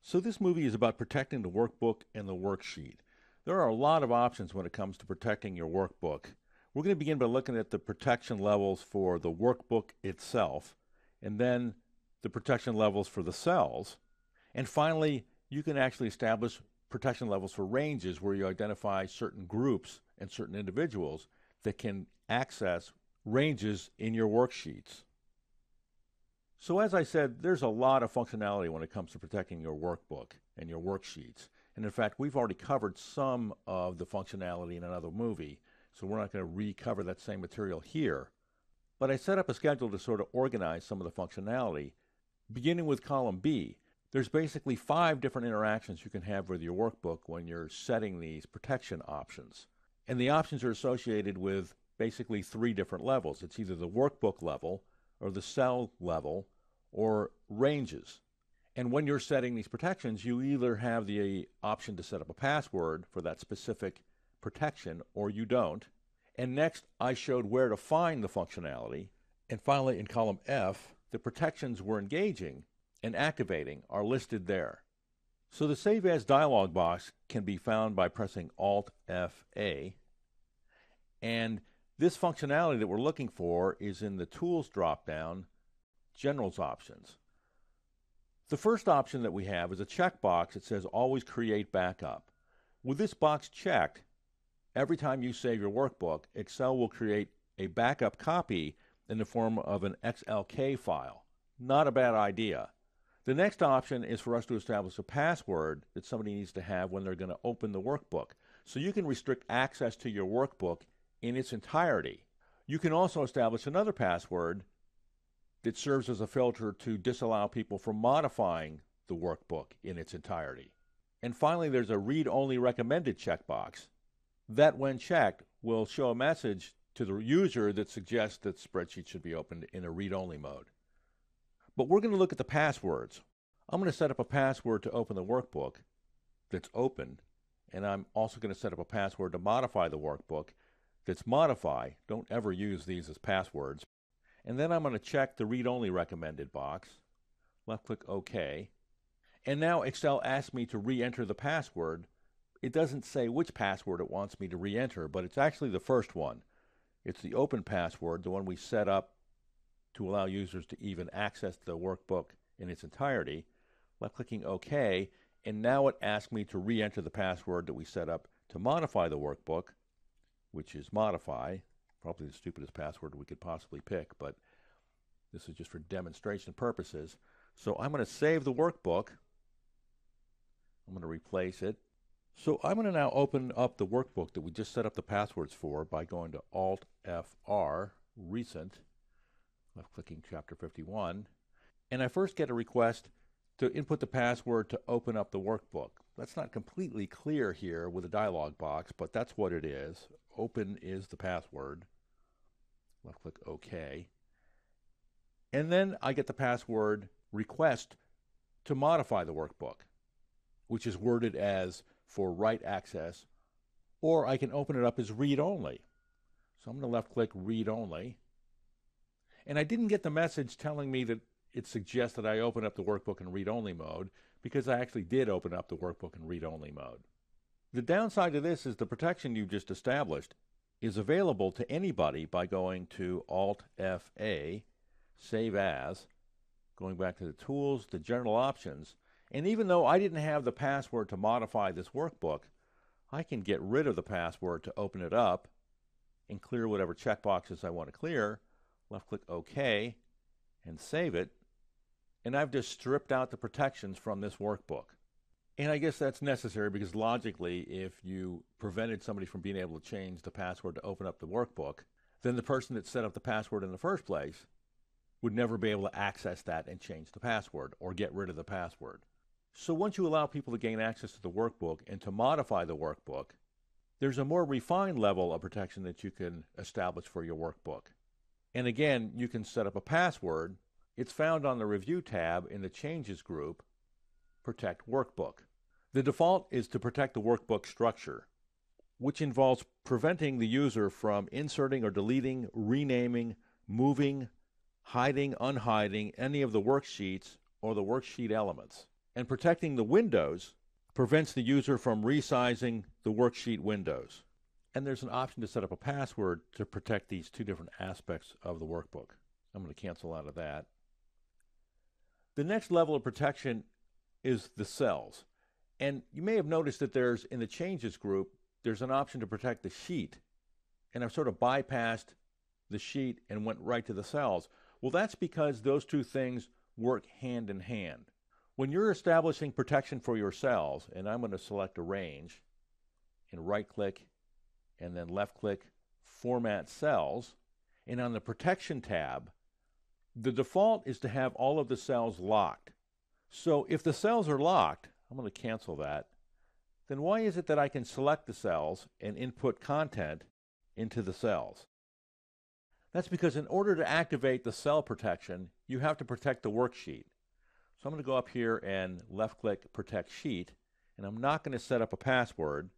So this movie is about protecting the workbook and the worksheet. There are a lot of options when it comes to protecting your workbook. We're going to begin by looking at the protection levels for the workbook itself, and then the protection levels for the cells. And finally, you can actually establish protection levels for ranges where you identify certain groups and certain individuals that can access ranges in your worksheets. So as I said, there's a lot of functionality when it comes to protecting your workbook and your worksheets. And in fact, we've already covered some of the functionality in another movie, so we're not going to recover that same material here. But I set up a schedule to sort of organize some of the functionality. Beginning with column B, there's basically 5 different interactions you can have with your workbook when you're setting these protection options. And the options are associated with basically 3 different levels. It's either the workbook level, or the cell level, or ranges. And when you're setting these protections, you either have the option to set up a password for that specific protection, or you don't. And next, I showed where to find the functionality. And finally, in column F, the protections we're engaging and activating are listed there. So the Save As dialog box can be found by pressing Alt-F-A. And this functionality that we're looking for is in the Tools drop-down, Generals options. The first option that we have is a checkbox that says Always Create Backup. With this box checked, every time you save your workbook, Excel will create a backup copy in the form of an XLK file. Not a bad idea. The next option is for us to establish a password that somebody needs to have when they're going to open the workbook. So you can restrict access to your workbook in its entirety. You can also establish another password that serves as a filter to disallow people from modifying the workbook in its entirety. And finally, there's a read-only recommended checkbox that, when checked, will show a message to the user that suggests that spreadsheet should be opened in a read-only mode. But we're going to look at the passwords. I'm going to set up a password to open the workbook that's open, and I'm also going to set up a password to modify the workbook that's modify. Don't ever use these as passwords. And then I'm going to check the read-only recommended box, left-click OK. And now Excel asks me to re-enter the password. It doesn't say which password it wants me to re-enter, but it's actually the first one. It's the open password, the one we set up to allow users to even access the workbook in its entirety. Left-clicking OK, and now it asks me to re-enter the password that we set up to modify the workbook, which is modify. Probably the stupidest password we could possibly pick, but this is just for demonstration purposes. So I'm going to save the workbook. I'm going to replace it. So I'm going to now open up the workbook that we just set up the passwords for by going to Alt-F-R, Recent, left-clicking Chapter 51. And I first get a request to input the password to open up the workbook. That's not completely clear here with the dialog box, but that's what it is. Open is the password. Left-click OK. And then I get the password request to modify the workbook, which is worded as for write access, or I can open it up as read-only. So I'm going to left-click read-only. And I didn't get the message telling me that it suggests that I open up the workbook in read-only mode, because I actually did open up the workbook in read-only mode. The downside to this is the protection you've just established is available to anybody by going to Alt-F-A, Save As, going back to the Tools, the General Options, and even though I didn't have the password to modify this workbook, I can get rid of the password to open it up and clear whatever checkboxes I want to clear. Left-click OK and save it, and I've just stripped out the protections from this workbook. And I guess that's necessary because logically, if you prevented somebody from being able to change the password to open up the workbook, then the person that set up the password in the first place would never be able to access that and change the password or get rid of the password. So once you allow people to gain access to the workbook and to modify the workbook, there's a more refined level of protection that you can establish for your workbook. And again, you can set up a password. It's found on the Review tab in the Changes group, Protect Workbook. The default is to protect the workbook structure, which involves preventing the user from inserting or deleting, renaming, moving, hiding, unhiding any of the worksheets or the worksheet elements. And protecting the windows prevents the user from resizing the worksheet windows. And there's an option to set up a password to protect these two different aspects of the workbook. I'm going to cancel out of that. The next level of protection is the cells. And you may have noticed that there's, in the changes group, there's an option to protect the sheet. And I've sort of bypassed the sheet and went right to the cells. Well, that's because those two things work hand in hand. When you're establishing protection for your cells, and I'm going to select a range and right-click and then left-click Format Cells, and on the Protection tab, the default is to have all of the cells locked. So if the cells are locked, I'm going to cancel that, then why is it that I can select the cells and input content into the cells? That's because in order to activate the cell protection, you have to protect the worksheet. So I'm going to go up here and left-click Protect Sheet, and I'm not going to set up a password.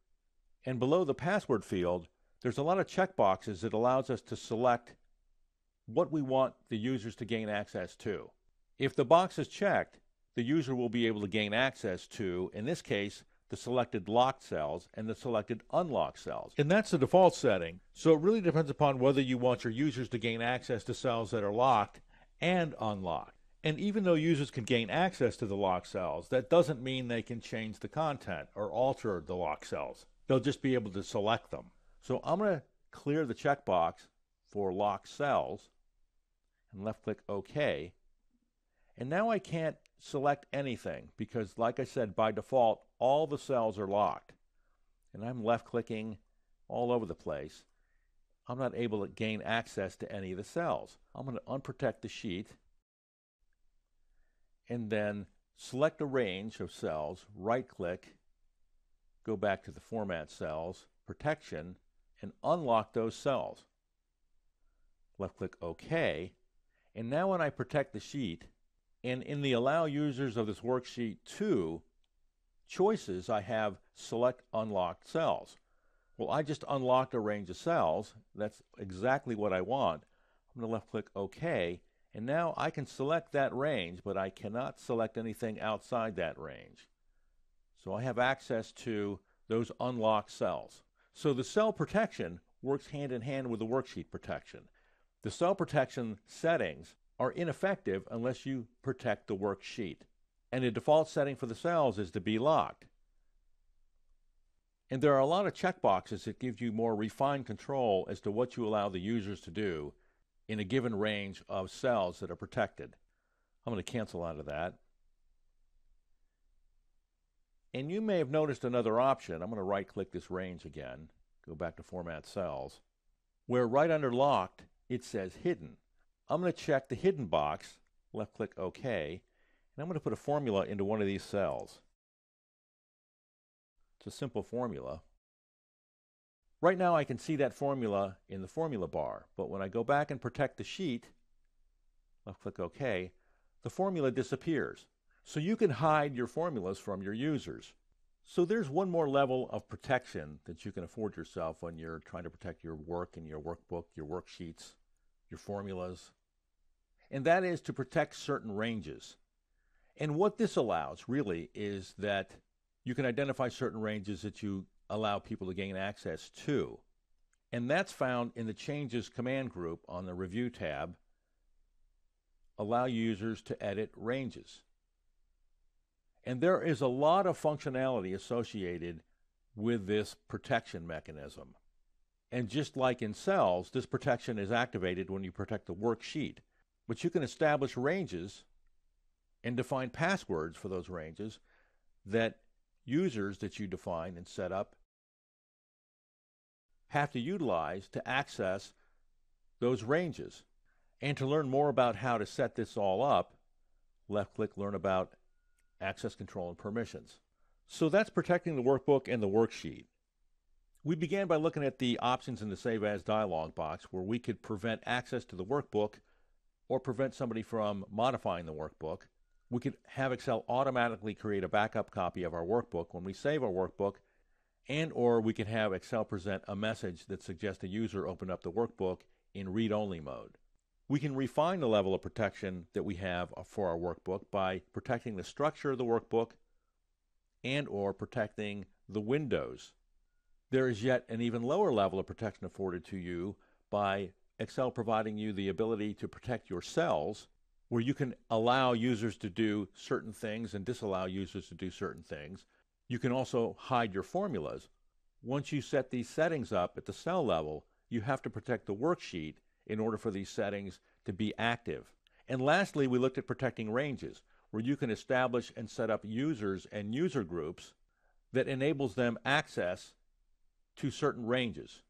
And below the password field, there's a lot of checkboxes that allows us to select what we want the users to gain access to. If the box is checked, the user will be able to gain access to, in this case, the selected locked cells and the selected unlocked cells. And that's the default setting. So it really depends upon whether you want your users to gain access to cells that are locked and unlocked. And even though users can gain access to the locked cells, that doesn't mean they can change the content or alter the locked cells. They'll just be able to select them. So I'm going to clear the checkbox for locked cells and left-click OK. And now I can't select anything because, like I said, by default, all the cells are locked. And I'm left-clicking all over the place. I'm not able to gain access to any of the cells. I'm going to unprotect the sheet and then select a range of cells, right-click, go back to the Format Cells, Protection, and unlock those cells. Left-click OK, and now when I protect the sheet, and in the Allow Users of this worksheet to choices, I have Select Unlocked Cells. Well, I just unlocked a range of cells. That's exactly what I want. I'm going to left-click OK, and now I can select that range, but I cannot select anything outside that range. So I have access to those unlocked cells. So the cell protection works hand in hand with the worksheet protection. The cell protection settings are ineffective unless you protect the worksheet. And the default setting for the cells is to be locked. And there are a lot of checkboxes that give you more refined control as to what you allow the users to do in a given range of cells that are protected. I'm going to cancel out of that. And you may have noticed another option. I'm going to right-click this range again, go back to Format Cells, where right under Locked, it says Hidden. I'm going to check the Hidden box, left-click OK, and I'm going to put a formula into one of these cells. It's a simple formula. Right now I can see that formula in the formula bar, but when I go back and protect the sheet, left-click OK, the formula disappears. So you can hide your formulas from your users. So there's one more level of protection that you can afford yourself when you're trying to protect your work and your workbook, your worksheets, your formulas. And that is to protect certain ranges. And what this allows really is that you can identify certain ranges that you allow people to gain access to. And that's found in the Changes command group on the Review tab. Allow users to edit ranges. And there is a lot of functionality associated with this protection mechanism. And just like in cells, this protection is activated when you protect the worksheet. But you can establish ranges and define passwords for those ranges that users that you define and set up have to utilize to access those ranges. And to learn more about how to set this all up, left-click Learn About Access Control and Permissions. So that's protecting the workbook and the worksheet. We began by looking at the options in the Save As dialog box where we could prevent access to the workbook or prevent somebody from modifying the workbook. We could have Excel automatically create a backup copy of our workbook when we save our workbook, and or we can have Excel present a message that suggests a user open up the workbook in read-only mode. We can refine the level of protection that we have for our workbook by protecting the structure of the workbook and or protecting the windows. There is yet an even lower level of protection afforded to you by Excel providing you the ability to protect your cells, where you can allow users to do certain things and disallow users to do certain things. You can also hide your formulas. Once you set these settings up at the cell level, you have to protect the worksheet in order for these settings to be active. And lastly, we looked at protecting ranges, where you can establish and set up users and user groups that enables them access to certain ranges.